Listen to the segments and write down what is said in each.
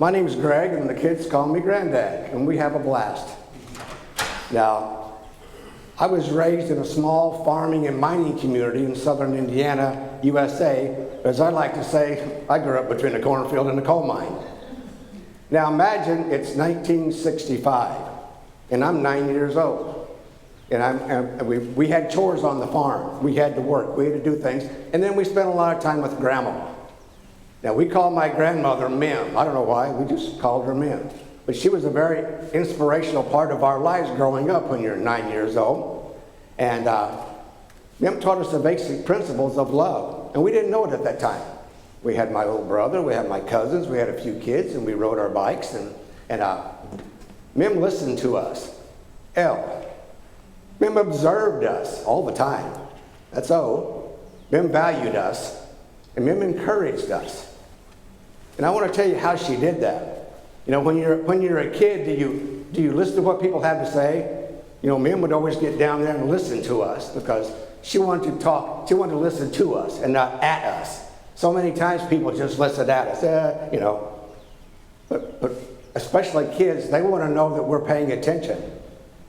My name's Greg, and the kids call me Granddad, and we have a blast. Now, I was raised in a small farming and mining community in southern Indiana, USA. As I like to say, I grew up between a cornfield and a coal mine. Now imagine it's 1965, and I'm 9 years old. And we had chores on the farm. We had to work, we had to do things, and then we spent a lot of time with Grandma. Now we called my grandmother Mim. I don't know why, we just called her Mim. But she was a very inspirational part of our lives growing up when you're 9 years old. And Mim taught us the basic principles of love, and we didn't know it at that time. We had my little brother, we had my cousins, we had a few kids, and we rode our bikes, and Mim listened to us. Mim observed us all the time. That's O. Mim valued us, and Mim encouraged us. And I want to tell you how she did that. You know, when you're a kid, do you listen to what people have to say? You know, Mim would always get down there and listen to us because she wanted to talk, she wanted to listen to us and not at us. So many times people just listen at us, you know. But especially kids, they want to know that we're paying attention.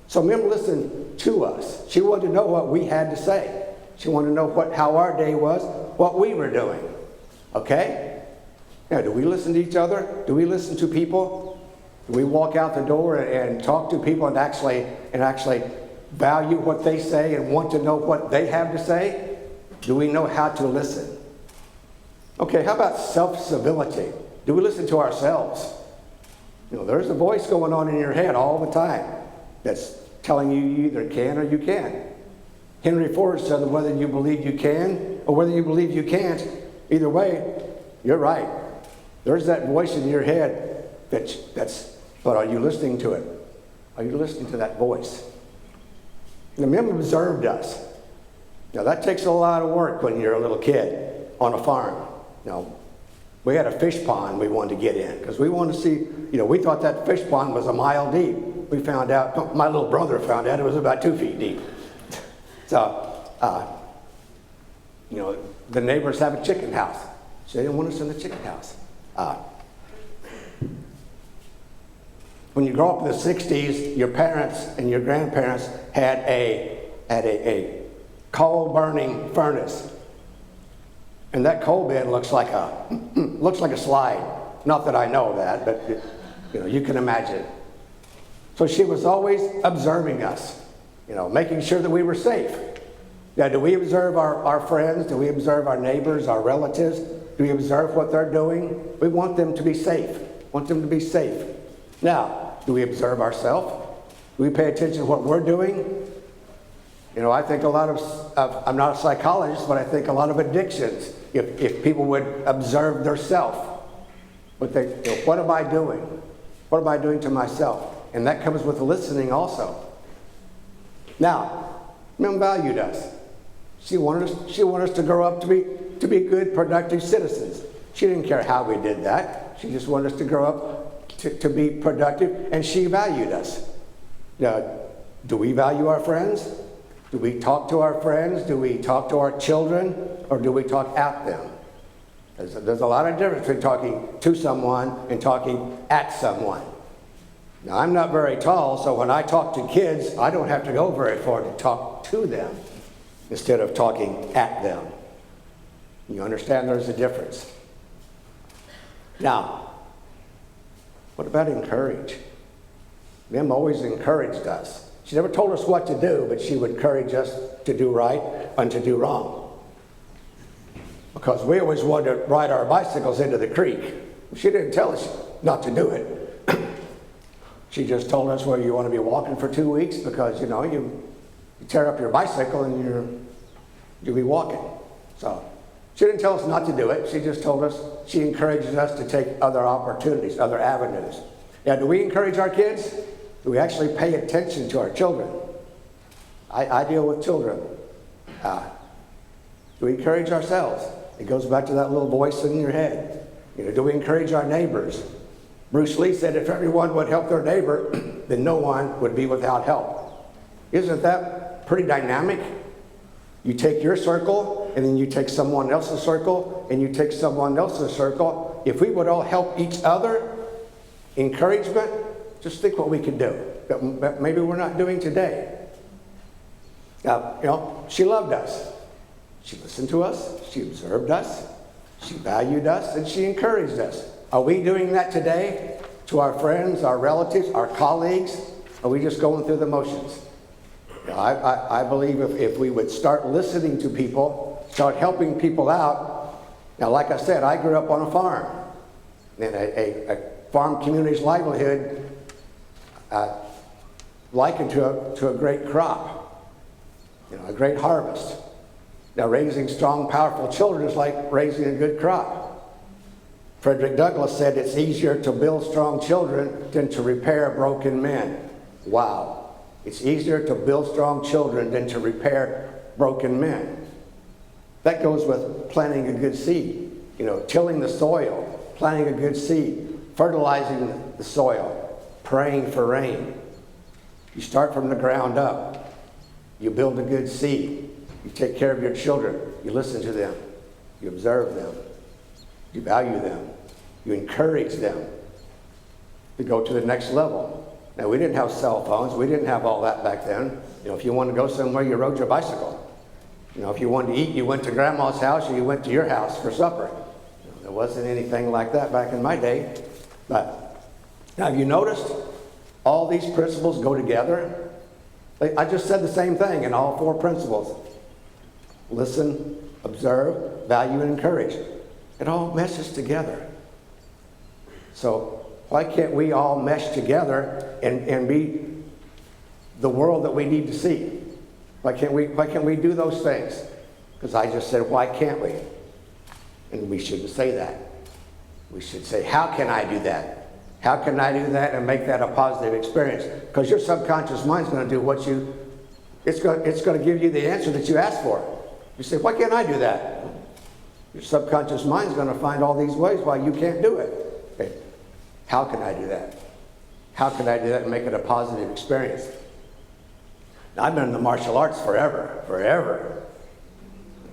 So Mim listened to us. She wanted to know what we had to say. She wanted to know how our day was, what we were doing. Okay? Now, do we listen to each other? Do we listen to people? Do we walk out the door and talk to people and actually value what they say and want to know what they have to say? Do we know how to listen? Okay, how about self-civility? Do we listen to ourselves? You know, there's a voice going on in your head all the time that's telling you you either can or you can't. Henry Ford said that whether you believe you can or whether you believe you can't, either way, you're right. There's that voice in your head but are you listening to it? Are you listening to that voice? The Mim observed us. Now that takes a lot of work when you're a little kid on a farm. You know, we had a fish pond we wanted to get in because we wanted to see, you know, we thought that fish pond was a mile deep. We found out, my little brother found out it was about 2 feet deep. So, you know, the neighbors have a chicken house. So they didn't want us in the chicken house. When you grow up in the 60s, your parents and your grandparents had a coal-burning furnace. And that coal bin looks like a slide. Not that I know that, but you know, you can imagine. So she was always observing us, you know, making sure that we were safe. Now, do we observe our friends? Do we observe our neighbors, our relatives? Do we observe what they're doing? We want them to be safe. Want them to be safe. Now, do we observe ourselves? Do we pay attention to what we're doing? You know, I think a lot of I'm not a psychologist, but I think a lot of addictions, if people would observe their self, what am I doing? What am I doing to myself? And that comes with listening also. Now, Mim valued us. She wanted us to grow up to be good, productive citizens. She didn't care how we did that. She just wanted us to grow up to be productive, and she valued us. Now, do we value our friends? Do we talk to our friends? Do we talk to our children? Or do we talk at them? There's a lot of difference between talking to someone and talking at someone. Now, I'm not very tall, so when I talk to kids, I don't have to go very far to talk to them instead of talking at them. You understand there's a difference. Now, what about encourage? Mim always encouraged us. She never told us what to do, but she would encourage us to do right and to do wrong. Because we always wanted to ride our bicycles into the creek. She didn't tell us not to do it. She just told us, well, you want to be walking for 2 weeks because, you know, you tear up your bicycle and you'll be walking. So she didn't tell us not to do it. She just told us, she encourages us to take other opportunities, other avenues. Now, do we encourage our kids? Do we actually pay attention to our children? I deal with children. Do we encourage ourselves? It goes back to that little voice in your head. You know, do we encourage our neighbors? Bruce Lee said if everyone would help their neighbor, then no one would be without help. Isn't that pretty dynamic? You take your circle, and then you take someone else's circle, and you take someone else's circle. If we would all help each other, Encouragement, just think what we can do that maybe we're not doing today. Now, she loved us. She listened to us. She observed us. She valued us, and she encouraged us. Are we doing that today to our friends, our relatives, our colleagues? Are we just going through the motions? I believe if we would start listening to people, start helping people out. Now, like I said, I grew up on a farm. And a farm community's livelihood likened to a great crop, a great harvest. Now, raising strong, powerful children is like raising a good crop. Frederick Douglass said it's easier to build strong children than to repair broken men. Wow. It's easier to build strong children than to repair broken men. That goes with planting a good seed, tilling the soil, planting a good seed, fertilizing the soil, praying for rain. You start from the ground up. You build a good seed. You take care of your children. You listen to them. You observe them. You value them. You encourage them to go to the next level. Now, we didn't have cell phones. We didn't have all that back then. If you wanted to go somewhere, you rode your bicycle. If you wanted to eat, you went to grandma's house or you went to your house for supper. There wasn't anything like that back in my day. But now, have you noticed all these principles go together? I just said the same thing in all 4 principles. Listen, observe, value, and encourage. It all meshes together. So why can't we all mesh together and be the world that we need to see? Why can't we do those things? Because I just said, why can't we? And we shouldn't say that. We should say, how can I do that? How can I do that and make that a positive experience? Because your subconscious mind's going to do it's going to give you the answer that you asked for. You say, why can't I do that? Your subconscious mind's going to find all these ways why you can't do it. Okay. How can I do that? How can I do that and make it a positive experience? Now, I've been in the martial arts forever.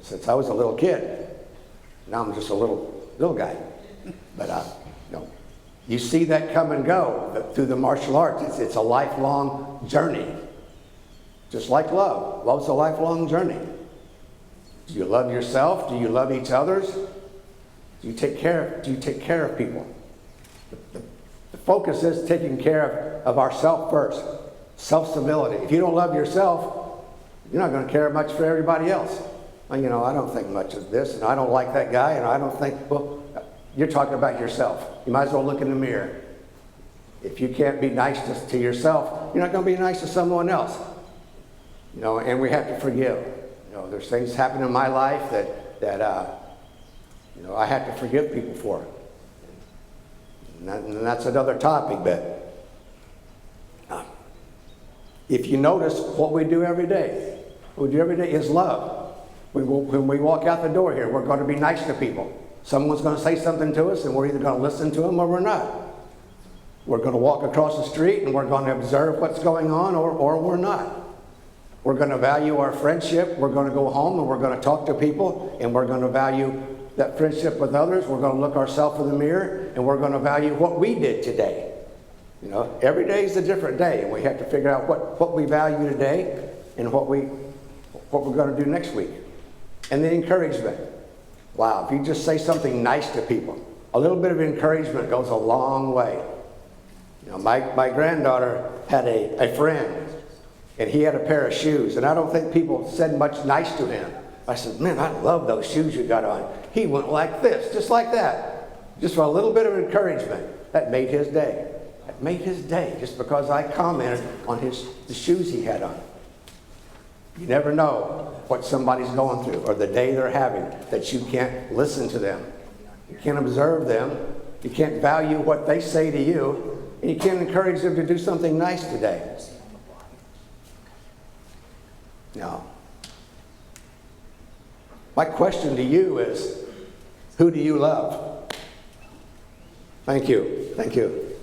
Since I was a little kid. Now I'm just a little guy. But you see that come and go through the martial arts. It's a lifelong journey. Just like love. Love's a lifelong journey. Do you love yourself? Do you love each other? Do you take care of people? The focus is taking care of ourselves first. Self-stability. If you don't love yourself, you're not going to care much for everybody else. Well, I don't think much of this, and I don't like that guy, and I don't think, well, you're talking about yourself. You might as well look in the mirror. If you can't be nice to yourself, you're not going to be nice to someone else. And we have to forgive. There's things happen in my life that I have to forgive people for. And that's another topic, but if you notice what we do every day, is love. When we walk out the door here, we're going to be nice to people. Someone's going to say something to us, and we're either going to listen to them or we're not. We're going to walk across the street, and we're going to observe what's going on, or we're not. We're going to value our friendship. We're going to go home, and we're going to talk to people, and we're going to value that friendship with others. We're going to look ourselves in the mirror, and we're going to value what we did today. Every day is a different day, and we have to figure out what we value today and what we're going to do next week. And the encouragement. Wow, if you just say something nice to people, a little bit of encouragement goes a long way. My granddaughter had a friend, and he had a pair of shoes, and I don't think people said much nice to him. I said, man, I love those shoes you got on. He went like this, just like that. Just for a little bit of encouragement. That made his day. That made his day, just because I commented on the shoes he had on. You never know what somebody's going through or the day they're having, that you can't listen to them. You can't observe them. You can't value what they say to you. And you can't encourage them to do something nice today. Now, my question to you is, who do you love? Thank you. Thank you.